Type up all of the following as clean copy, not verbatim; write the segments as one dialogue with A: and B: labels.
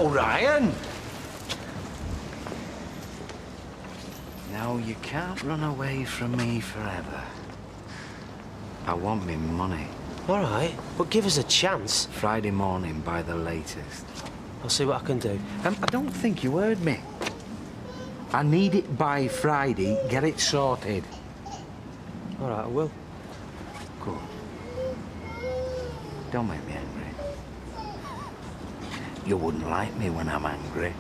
A: go, Ryan.
B: No, you can't run away from me forever. I want me money.
A: All right, but give us a chance.
B: Friday morning by the latest.
A: I'll see what I can do.
B: I don't think you heard me. I need it by Friday. Get it sorted.
A: All right, I will.
B: Good. Don't make me angry. You wouldn't like me when I'm angry.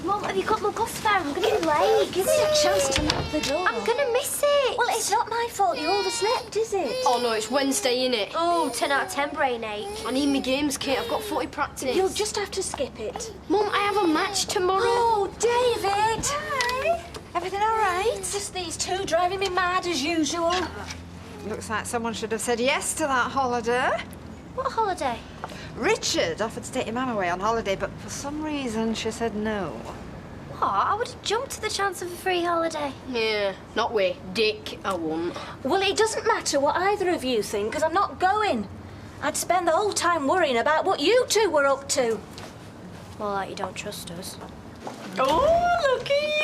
C: Mum, have you got my bus fare? I'm going to be late.
D: Give me a chance to lock the door.
C: I'm going to miss it.
D: Well, it's not my fault you overslept, is it?
E: Oh, no, it's Wednesday, innit?
C: Oh, 10 out of 10 brain ache.
E: I need my games kit. I've got 40 practice.
D: You'll just have to skip it.
E: Mum, I have a match tomorrow.
D: Oh, David!
C: Hi.
D: Everything all right? Just these two driving me mad as usual.
F: Looks like someone should have said yes to that holiday.
C: What holiday?
F: Richard offered to take your mum away on holiday, but for some reason she said no.
C: What? I would have jumped at the chance of a free holiday.
E: Yeah, not we. Dick, I won't.
D: Well, it doesn't matter what either of you think, because I'm not going. I'd spend the whole time worrying about what you two were up to.
C: Well, like you don't trust us.
E: Oh, look at you!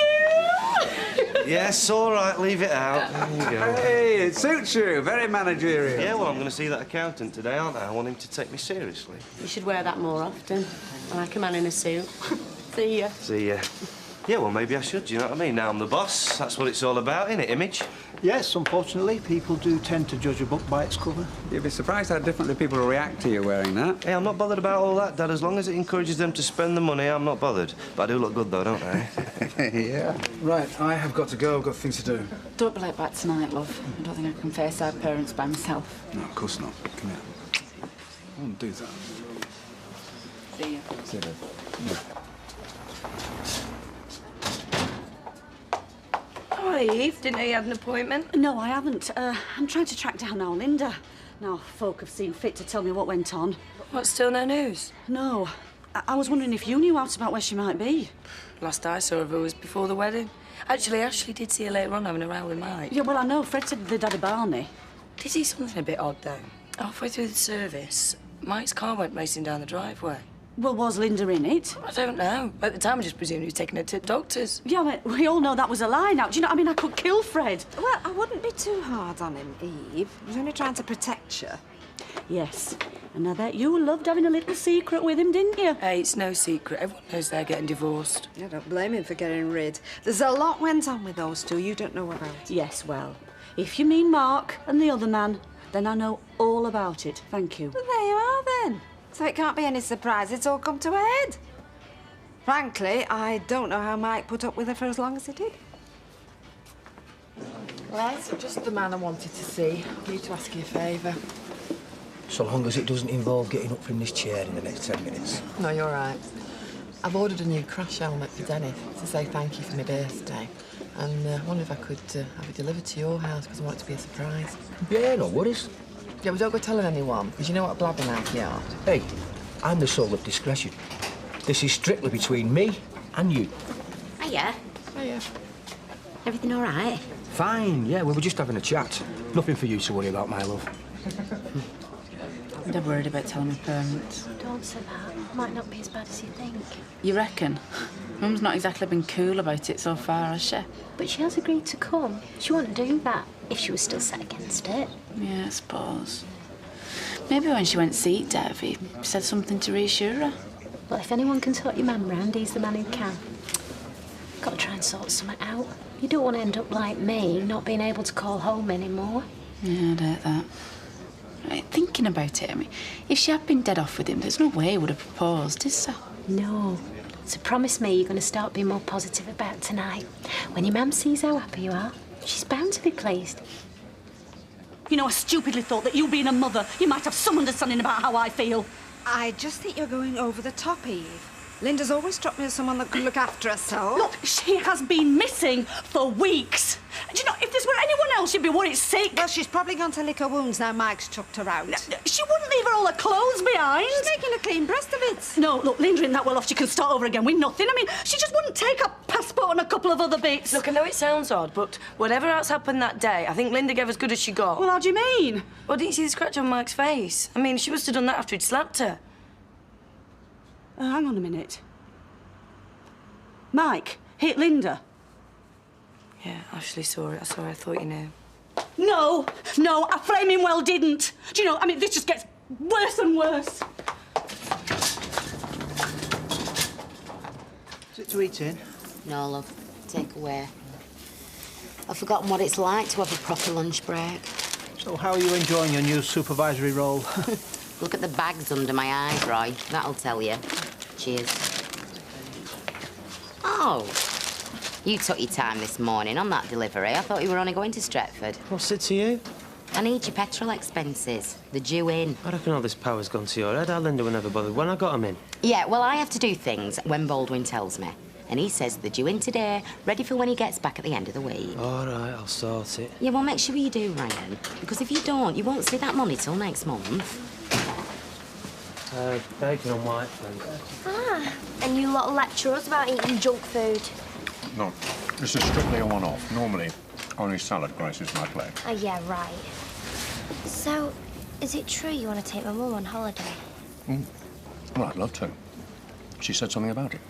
G: Yes, all right, leave it out. There you go.
H: Hey, it suits you. Very managerial.
G: Yeah, well, I'm going to see that accountant today, aren't I? I want him to take me seriously.
E: You should wear that more often. I like a man in a suit. See ya.
G: See ya. Yeah, well, maybe I should, do you know what I mean? Now I'm the boss. That's what it's all about, innit, image?
I: Yes, unfortunately, people do tend to judge a book by its cover.
H: You'd be surprised how differently people react to you wearing that.
G: Hey, I'm not bothered about all that, Dad. As long as it encourages them to spend the money, I'm not bothered. But I do look good, though, don't I?
H: Yeah.
I: Right, I have got to go. I've got things to do.
J: Don't be late back tonight, love. I don't think I can face our parents by myself.
I: No, of course not. Come here. I won't do that.
J: See you.
I: See you then.
E: Hi, Eve. Didn't know you had an appointment?
J: No, I haven't. I'm trying to track down our Linda. Now, folk have seen fit to tell me what went on.
E: What, still no news?
J: No. I was wondering if you knew out about where she might be.
E: Last I saw of her was before the wedding. Actually, Ashley did see her later on having a row with Mike.
J: Yeah, well, I know. Fred said they'd had a Barney.
E: Did see something a bit odd, though. Halfway through the service, Mike's car went racing down the driveway.
J: Well, was Linda in it?
E: I don't know. At the time, I just presumed he was taking her to the doctors.
J: Yeah, but we all know that was a lie now. Do you know what I mean? I could kill Fred.
F: Well, I wouldn't be too hard on him, Eve. He was only trying to protect you.
J: Yes. And I bet you loved having a little secret with him, didn't you?
E: Hey, it's no secret. Everyone knows they're getting divorced.
F: I don't blame him for getting rid. There's a lot went on with those two you don't know about.
J: Yes, well, if you mean Mark and the other man, then I know all about it. Thank you.
F: Well, there you are, then. So it can't be any surprise it's all come to a head. Frankly, I don't know how Mike put up with her for as long as he did.
K: Les, just the man I wanted to see. I need to ask you a favour.
A: So long as it doesn't involve getting up from this chair in the next 10 minutes.
K: No, you're right. I've ordered a new crash helmet for Dennis to say thank you for my birthday. And I wonder if I could have it delivered to your house because I want it to be a surprise.
A: Yeah, no worries.
K: Yeah, but don't go telling anyone, because you know what a blabbermouth you are.
A: Hey, I'm the soul of discretion. This is strictly between me and you.
C: Hiya.
K: Hiya.
C: Everything all right?
A: Fine, yeah, we were just having a chat. Nothing for you to worry about, my love.
J: They're worried about telling my parents.
C: Don't say that. Might not be as bad as you think.
J: You reckon? Mum's not exactly been cool about it so far, has she?
C: But she has agreed to come. She wouldn't do that if she was still set against it.
J: Yeah, I suppose. Maybe when she went to see Dev, he said something to reassure her.
C: Well, if anyone can sort your man round, he's the man who can. Got to try and sort something out. You don't want to end up like me, not being able to call home anymore.
J: Yeah, I'd hate that. Right, thinking about it, I mean, if she had been dead off with him, there's no way he would have proposed, is there?
C: No. So promise me you're going to start being more positive about tonight. When your mum sees how happy you are, she's bound to be pleased.
J: You know, I stupidly thought that you being a mother, you might have some understanding about how I feel.
F: I just think you're going over the top, Eve. Linda's always struck me as someone that could look after herself.
J: Look, she has been missing for weeks. Do you know, if this were anyone else, you'd be worried sick.
F: Well, she's probably gone to lick her wounds now Mike's chucked her out.
J: She wouldn't leave her all her clothes behind.
F: She's making a clean breast of it.
J: No, look, Linda ain't that well off. She can start over again with nothing. I mean, she just wouldn't take her passport and a cup
E: couple of other bits. Look, I know it sounds odd, but whatever else happened that day, I think Linda gave as good as she got.
F: Well, how do you mean?
E: Well, didn't you see the scratch on Mike's face? I mean, she must have done that after he'd slapped her.
F: Hang on a minute. Mike hit Linda.
E: Yeah, Ashley saw it. That's why I thought you knew.
F: No, I flaming well didn't. Do you know, I mean, this just gets worse and worse.
I: Is it to eat in?
L: No, love. Take away. I've forgotten what it's like to have a proper lunch break.
I: So how are you enjoying your new supervisory role?
L: Look at the bags under my eyes, Roy. That'll tell you. Cheers. Oh. You took your time this morning on that delivery. I thought you were only going to Stretford.
G: What's it to you?
L: I need your petrol expenses. They're due in.
G: I reckon all this power's gone to your head. Our Linda were never bothered when I got 'em in.
L: Yeah, well, I have to do things when Baldwin tells me. And he says they're due in today, ready for when he gets back at the end of the week.
G: All right, I'll sort it.
L: Yeah, well, make sure you do, Ryan. Because if you don't, you won't see that money till next month.
G: Bacon on white, please.
M: Ah, and you lot lecture us about eating junk food.
N: No, this is strictly a one-off. Normally, only salad graces my plate.
M: Oh, yeah, right. So, is it true you want to take my mum on holiday?
N: Well, I'd love to. She said something about it.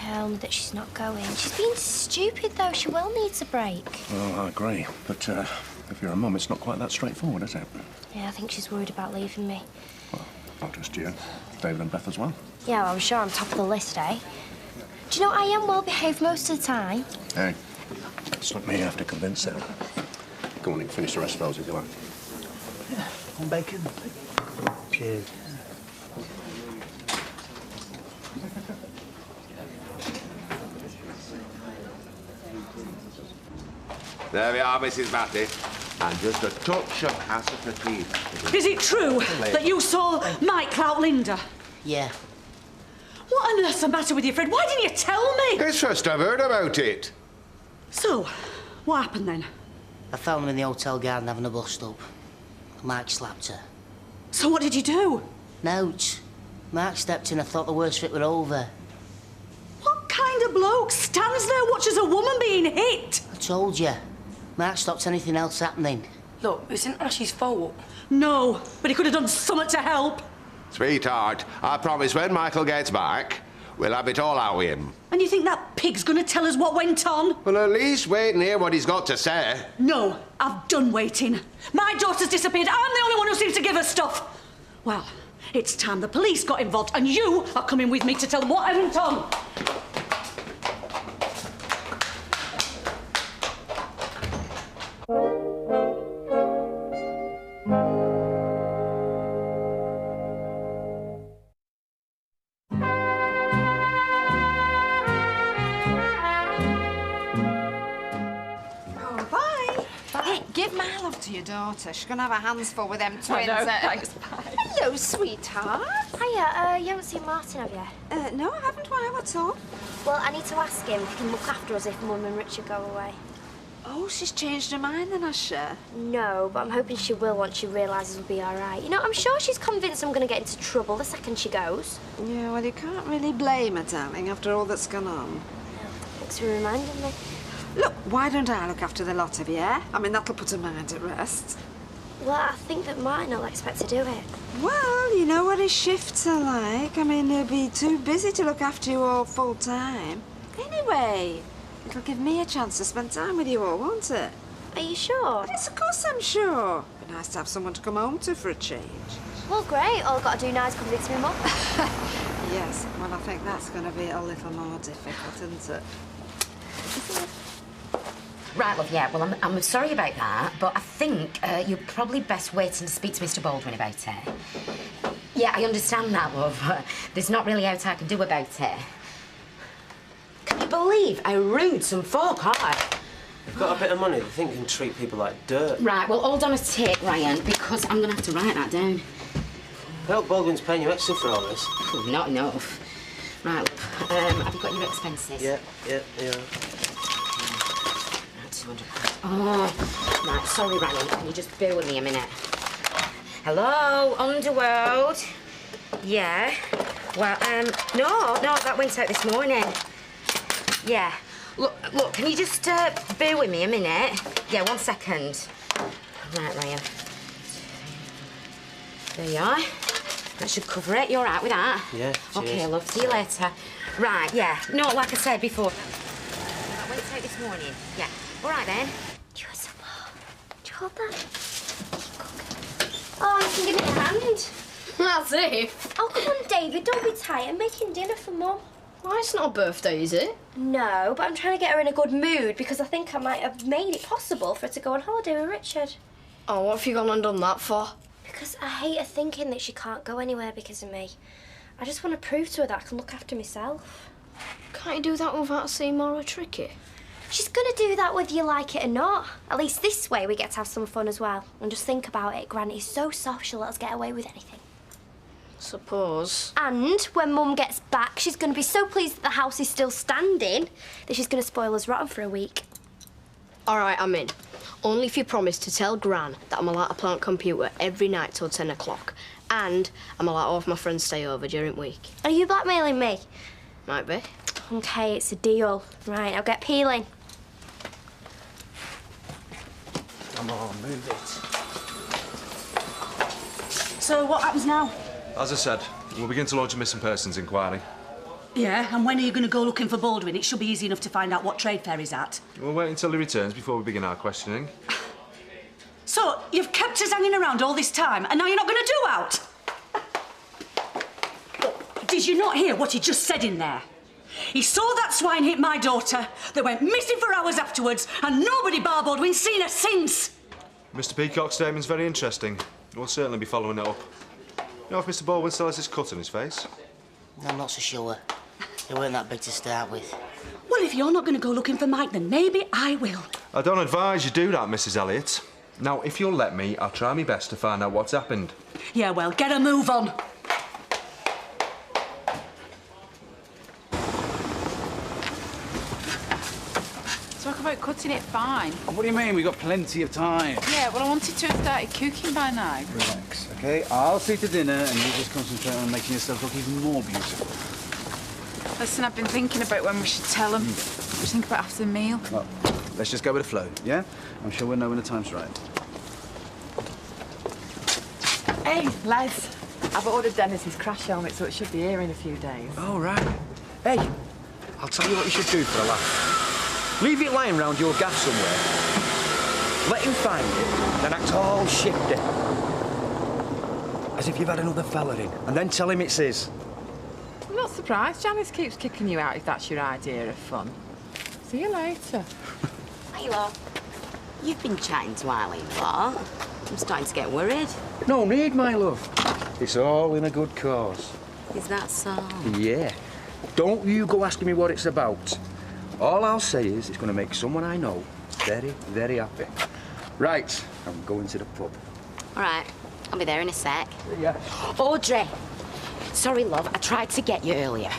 M: Yeah, only that she's not going. She's being stupid, though. She well needs a break.
N: Well, I agree. But if you're a mum, it's not quite that straightforward, is it?
M: Yeah, I think she's worried about leaving me.
N: Well, not just you. David and Beth as well.
M: Yeah, well, I'm sure I'm top of the list, eh? Do you know, I am well behaved most of the time.
N: Hey, it's not me you have to convince her. Go on, you can finish the rest of those if you like.
I: Yeah, on bacon.
G: Cheers.
O: There we are, Mrs. Matty. And just a touch of aspartame.
F: Is it true that you saw Mike clout Linda?
L: Yeah.
F: What on earth's the matter with you, Fred? Why didn't you tell me?
O: It's first I've heard about it.
F: So, what happened then?
L: I found them in the hotel garden having a bust-up. Mike slapped her.
F: So what did you do?
L: Nouch. Mark stepped in. I thought the worst of it were over.
F: What kind of bloke stands there, watches a woman being hit?
L: I told you. Mark stopped anything else happening.
E: Look, it isn't Ash's fault.
F: No, but he could have done something to help.
O: Sweetheart, I promise when Michael gets back, we'll have it all out with him.
F: And you think that pig's going to tell us what went on?
O: Well, at least wait and hear what he's got to say.
F: No, I've done waiting. My daughter's disappeared. I'm the only one who seems to give her stuff. Well, it's time the police got involved, and you are coming with me to tell them what I went on. To your daughter. She's going to have her hands full with them twins.
E: I know, thanks, bye.
F: Hello, sweetheart.
M: Hiya, you haven't seen Martin, have you?
F: No, I haven't. Why? What's up?
M: Well, I need to ask him if he can look after us if Mum and Richard go away.
F: Oh, she's changed her mind then, has she?
M: No, but I'm hoping she will once she realises we'll be all right. You know, I'm sure she's convinced I'm going to get into trouble the second she goes.
F: Yeah, well, you can't really blame her, darling, after all that's gone on.
M: Thanks for reminding me.
F: Look, why don't I look after the lot of you? I mean, that'll put her mind at rest.
M: Well, I think that Martin will expect to do it.
F: Well, you know what his shifts are like. I mean, he'll be too busy to look after you all full time. Anyway, it'll give me a chance to spend time with you all, won't it?
M: Are you sure?
F: Yes, of course I'm sure. Be nice to have someone to come home to for a change.
M: Well, great. All I've got to do now is convince me, Mum.
F: Yes, well, I think that's going to be a little more difficult, isn't it?
L: Right, love, yeah, well, I'm sorry about that, but I think you're probably best waiting to speak to Mr. Baldwin about it. Yeah, I understand that, love. There's not really out I can do about it. Can you believe how rude some folk are?
G: They've got a bit of money. They think they can treat people like dirt.
L: Right, well, hold on a tick, Ryan, because I'm going to have to write that down.
G: I hope Baldwin's paying you extra for all this.
L: Oh, not enough. Right, love, have you got your expenses?
G: Yeah.
L: Oh, right, sorry, Ryan. Can you just bear with me a minute? Hello, Underworld? Yeah. Well, no, that went out this morning. Yeah. Look, can you just bear with me a minute? Yeah, 1 second. Right, Ryan. There you are. That should cover it. You all right with that?
P: Yeah, cheers.
L: OK, love. See you later. Right, yeah. No, like I said before. I went out this morning. Yeah. All right, then.
M: You are so far. Do you hold that? Oh, you can give me a hand.
Q: That's it.
M: Oh, come on, David. Don't be tight. I'm making dinner for Mum.
Q: Why, it's not a birthday, is it?
M: No, but I'm trying to get her in a good mood because I think I might have made it possible for her to go on holiday with Richard.
Q: Oh, what have you gone and done that for?
M: Because I hate her thinking that she can't go anywhere because of me. I just want to prove to her that I can look after myself.
Q: Can't you do that without seeming more tricky?
M: She's going to do that whether you like it or not. At least this way we get to have some fun as well. And just think about it, Gran is so soft she'll let us get away with anything.
Q: Suppose.
M: And when Mum gets back, she's going to be so pleased that the house is still standing that she's going to spoil us rotten for a week.
Q: All right, I'm in. Only if you promise to tell Gran that I'm allowed to play on computer every night till 10 o'clock. And I'm allowed to have my friends stay over during the week.
M: Are you blackmailing me?
Q: Might be.
M: OK, it's a deal. Right, I'll get peeling.
P: Come on, move it.
R: So what happens now?
S: As I said, we'll begin to launch a missing persons inquiry.
R: Yeah, and when are you going to go looking for Baldwin? It should be easy enough to find out what trade fair he's at.
S: We'll wait until he returns before we begin our questioning.
R: So, you've kept us hanging around all this time, and now you're not going to do out? Did you not hear what he just said in there? He saw that swine hit my daughter, they went missing for hours afterwards, and nobody bar Baldwin's seen her since.
S: Mr. Peacock's statement's very interesting. We'll certainly be following it up. You know if Mr. Baldwin still has his cut on his face?
P: I'm not so sure. They weren't that big to start with.
R: Well, if you're not going to go looking for Mike, then maybe I will.
S: I don't advise you do that, Mrs. Elliot. Now, if you'll let me, I'll try my best to find out what's happened.
R: Yeah, well, get a move on.
J: Talk about cutting it fine.
H: What do you mean? We've got plenty of time.
J: Yeah, well, I wanted to have started cooking by now.
H: Relax, OK? I'll see to dinner and you just concentrate on making yourself look even more beautiful.
J: Listen, I've been thinking about when we should tell them. What do you think about after the meal?
H: Well, let's just go with the flow, yeah? I'm sure we'll know when the time's right.
K: Hey, Les. I've ordered Dennis's crash helmet, so it should be here in a few days.
P: Oh, right. Hey, I'll tell you what you should do for a laugh. Leave it lying round your gaff somewhere. Let him find it, then act all shifty. As if you've had another fella in, and then tell him it's his.
K: I'm not surprised Janice keeps kicking you out if that's your idea of fun. See you later.
L: Milo, you've been chatting to Eileen, what? I'm starting to get worried.
P: No need, my love. It's all in a good cause.
L: Is that so?
P: Yeah. Don't you go asking me what it's about. All I'll say is it's going to make someone I know very, very happy. Right, I'm going to the pub.
L: All right, I'll be there in a sec.
P: Yeah.
L: Audrey! Sorry, love, I tried to get you earlier.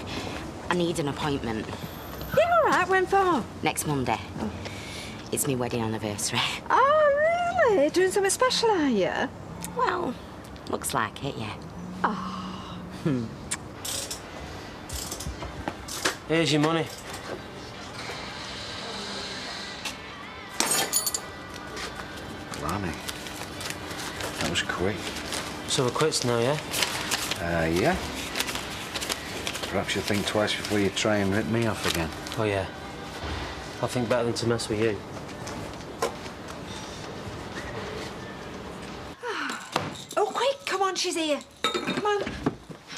L: I need an appointment.
F: Yeah, all right. When for?
L: Next Monday. Oh. It's my wedding anniversary.
F: Oh, really? Doing something special, are you?
L: Well, looks like it, yeah.
F: Oh.
P: Here's your money.
B: Blimey. That was quick.
P: So we're quits now, yeah?
B: Yeah. Perhaps you'll think twice before you try and rip me off again.
P: Oh, yeah. I think better than to mess with you.
F: Oh, quick, come on, she's here. Come on.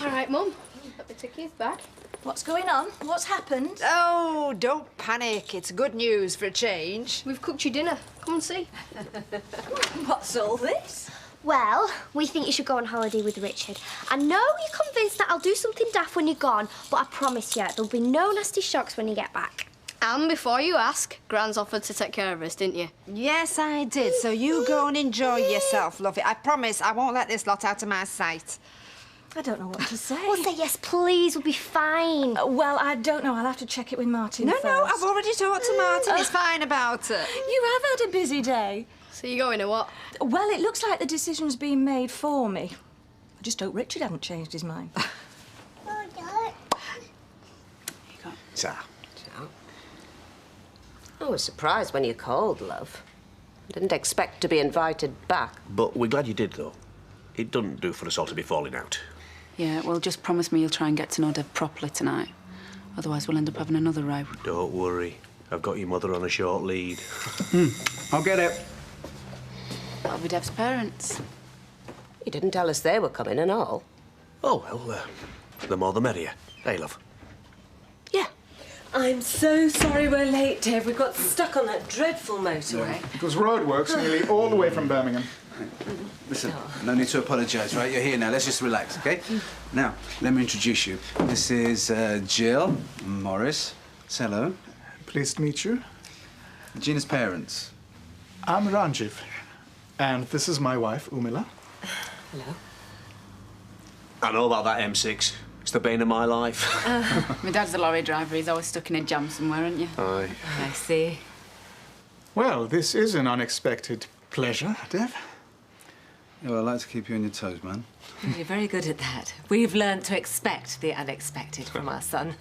Q: All right, Mum. Let me take you back.
D: What's going on? What's happened?
F: Oh, don't panic. It's good news for a change.
Q: We've cooked you dinner. Come and see.
D: What's all this?
M: Well, we think you should go on holiday with Richard. I know you're convinced that I'll do something daft when you're gone, but I promise you, there'll be no nasty shocks when you get back.
Q: And before you ask, Gran's offered to take care of us, didn't you?
F: Yes, I did. So you go and enjoy yourself, lovey. I promise I won't let this lot out of my sight.
D: I don't know what to say.
M: Well, say yes, please. We'll be fine.
D: Well, I don't know. I'll have to check it with Martin
F: No,
D: first.
F: no, I've already talked to Martin. He's fine about it.
D: You have had a busy day.
Q: So you going or what?
D: Well, it looks like the decision's been made for me. I just hope Richard hasn't changed his mind.
H: Ta.
T: I was surprised when you called, love. Didn't expect to be invited back.
N: But we're glad you did, though. It doesn't do for us all to be falling out.
J: Yeah, well, just promise me you'll try and get to know Dev properly tonight. Otherwise, we'll end up having another row.
N: Don't worry. I've got your mother on a short lead.
H: I'll get it.
J: That'll be Dev's parents.
T: You didn't tell us they were coming and all.
N: Oh, well, the more the merrier. Hey, love.
U: I'm so sorry we're late, Dev. We got stuck on that dreadful motorway.
V: It was roadworks nearly all the way from Birmingham.
H: Listen, no need to apologise, right? You're here now. Let's just relax, OK? Now, let me introduce you. This is Jill, Morris. Say hello.
V: Pleased to meet you.
H: Gina's parents.
V: I'm Ranjiv, and this is my wife, Umila.
T: Hello.
N: I know about that M6. It's the bane of my life.
J: My dad's a lorry driver. He's always stuck in a jam somewhere, aren't you?
N: Aye.
J: I see.
V: Well, this is an unexpected pleasure, Dev.
H: Yeah, well, I like to keep you on your toes, man.
U: You're very good at that. We've learned to expect the unexpected from our son.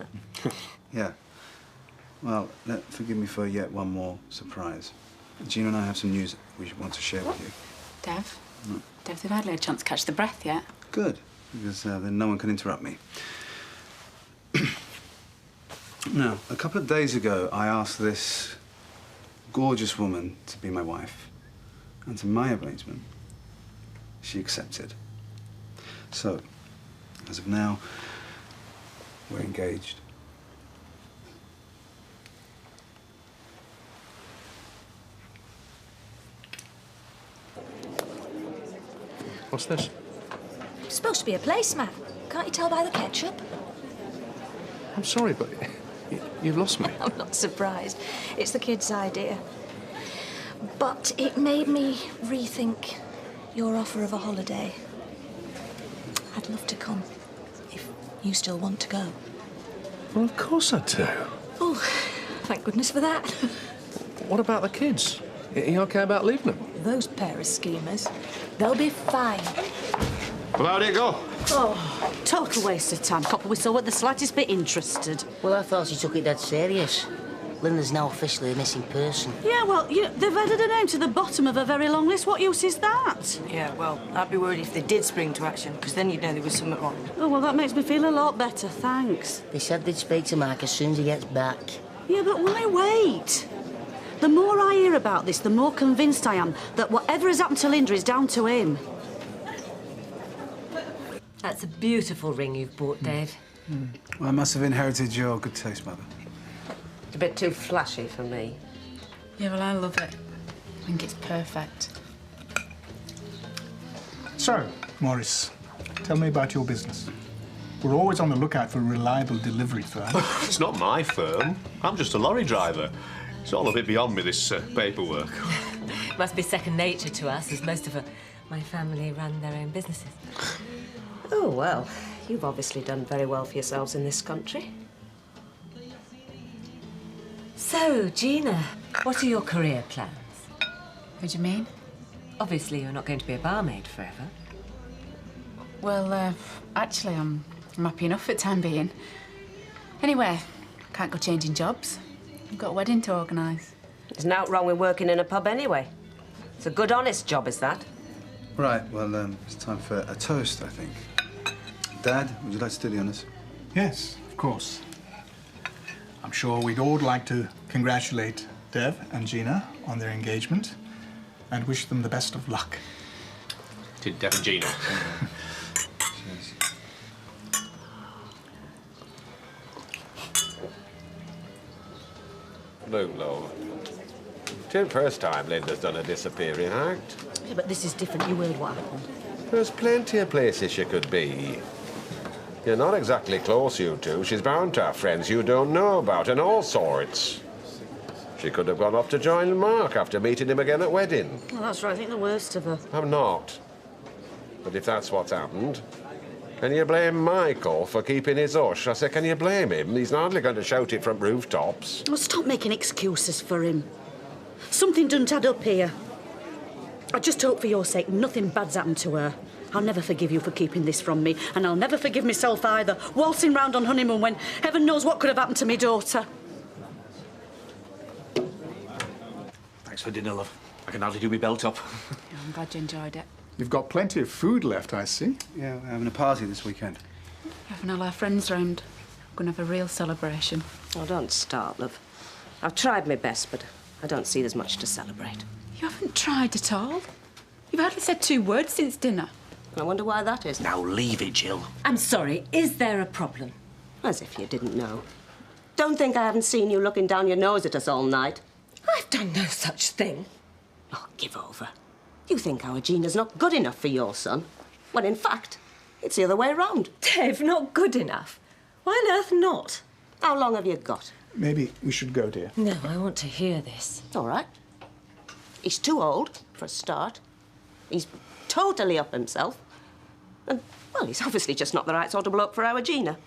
H: Yeah. Well, forgive me for yet one more surprise. Gina and I have some news we want to share with you.
J: Dev?
H: No.
J: Dev, they've hardly had a chance to catch the breath yet.
H: Good, because then no one can interrupt me. Now, a couple of days ago, I asked this gorgeous woman to be my wife. And to my amazement, she accepted. So, as of now, we're engaged.
N: What's this?
D: It's supposed to be a placemat. Can't you tell by the ketchup?
N: I'm sorry, but you've lost me.
D: I'm not surprised. It's the kid's idea. But it made me rethink your offer of a holiday. I'd love to come, if you still want to go.
N: Well, of course I do.
D: Oh, thank goodness for that.
N: What about the kids? You okay about leaving them?
D: Those pair of schemers, they'll be fine.
S: Well, how'd it go?
R: Oh, total waste of time. Copper, we saw what the slightest bit interested.
W: Well, I thought she took it dead serious. Linda's now officially a missing person.
R: Yeah, well, they've added her name to the bottom of a very long list. What use is that?
E: Yeah, well, I'd be worried if they did spring to action, because then you'd know there was something wrong.
R: Oh, well, that makes me feel a lot better, thanks.
W: They said they'd speak to Mark as soon as he gets back.
R: Yeah, but why wait? The more I hear about this, the more convinced I am that whatever has happened to Linda is down to him.
U: That's a beautiful ring you've bought, Dave.
H: Well, I must have inherited your good taste, Mother.
T: It's a bit too flashy for me.
J: Yeah, well, I love it. I think it's perfect.
V: So, Morris, tell me about your business. We're always on the lookout for a reliable delivery firm.
N: It's not my firm. I'm just a lorry driver. It's all a bit beyond me, this paperwork.
U: Must be second nature to us, as most of my family run their own businesses.
T: Oh, well, you've obviously done very well for yourselves in this country.
U: So, Gina, what are your career plans?
J: What do you mean?
U: Obviously, you're not going to be a barmaid forever.
J: Well, actually, I'm happy enough for the time being. Anyway, I can't go changing jobs. I've got a wedding to organise.
T: There's nothing wrong with working in a pub anyway. It's a good, honest job, is that?
H: Right, well, it's time for a toast, I think. Dad, would you like to do the honours?
V: Yes, of course. I'm sure we'd all like to congratulate Dev and Gina on their engagement and wish them the best of luck.
N: To Dev and Gina.
H: Cheers.
O: Look, love. It's the first time Linda's done a disappearing act.
U: Yeah, but this is different. You heard what happened.
O: There's plenty of places she could be. You're not exactly close, you two. She's bound to have friends you don't know about, and all sorts. She could have gone off to join Mark after meeting him again at wedding.
R: Well, that's right. I think the worst of her.
O: I'm not. But if that's what's happened, can you blame Michael for keeping his hush? I say, can you blame him? He's hardly going to shout it from rooftops.
R: Well, stop making excuses for him. Something doesn't add up here. I just hope for your sake nothing bad's happened to her. I'll never forgive you for keeping this from me, and I'll never forgive myself either, waltzing round on honeymoon when heaven knows what could have happened to my daughter.
A: Thanks for dinner, love. I can hardly do my belt up.
J: Yeah, I'm glad you enjoyed it.
V: You've got plenty of food left, I see.
H: Yeah, we're having a party this weekend.
J: Having all our friends round. We're going to have a real celebration.
T: Oh, don't start, love. I've tried my best, but I don't see there's much to celebrate.
J: You haven't tried at all. You've hardly said 2 words since dinner.
T: I wonder why that is.
A: Now leave it, Jill.
T: I'm sorry, is there a problem? As if you didn't know. Don't think I haven't seen you looking down your nose at us all night. I've done no such thing. Oh, give over. You think our Gina's not good enough for your son? Well, in fact, it's the other way round.
U: Dave, not good enough? Why on earth not?
T: How long have you got?
V: Maybe we should go, dear.
U: No, I want to hear this.
T: All right. He's too old, for a start. He's totally up himself. And, well, he's obviously just not the right sort of bloke for our Gina.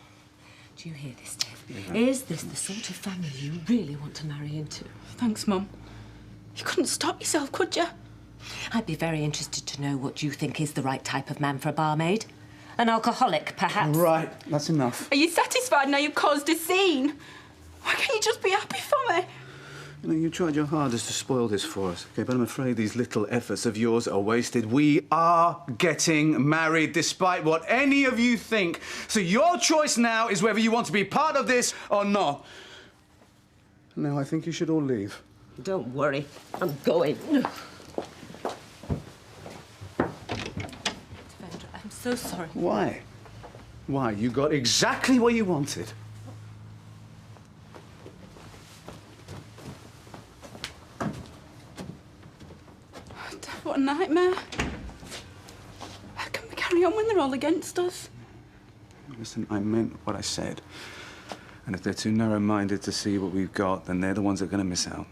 U: Do you hear this, Dave? Is this the sort of family you really want to marry into?
J: Thanks, Mum. You couldn't stop yourself, could you?
U: I'd be very interested to know what you think is the right type of man for a barmaid. An alcoholic, perhaps?
H: Right, that's enough.
J: Are you satisfied now you've caused a scene? Why can't you just be happy for me?
H: You know, you tried your hardest to spoil this for us, OK? But I'm afraid these little efforts of yours are wasted. We are getting married, despite what any of you think. So your choice now is whether you want to be part of this or not. Now, I think you should all leave.
T: Don't worry, I'm going.
U: I'm so sorry.
H: Why? Why? You got exactly what you wanted.
J: What a nightmare. How can we carry on when they're all against us?
H: Listen, I meant what I said. And if they're too narrow-minded to see what we've got, then they're the ones that are going to miss out.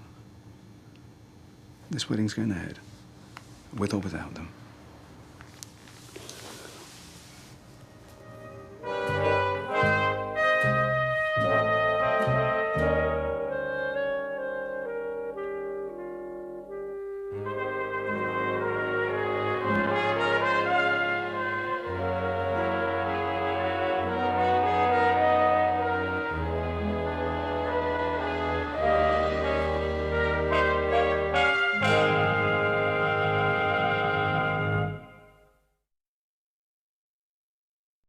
H: This wedding's going ahead, with or without them.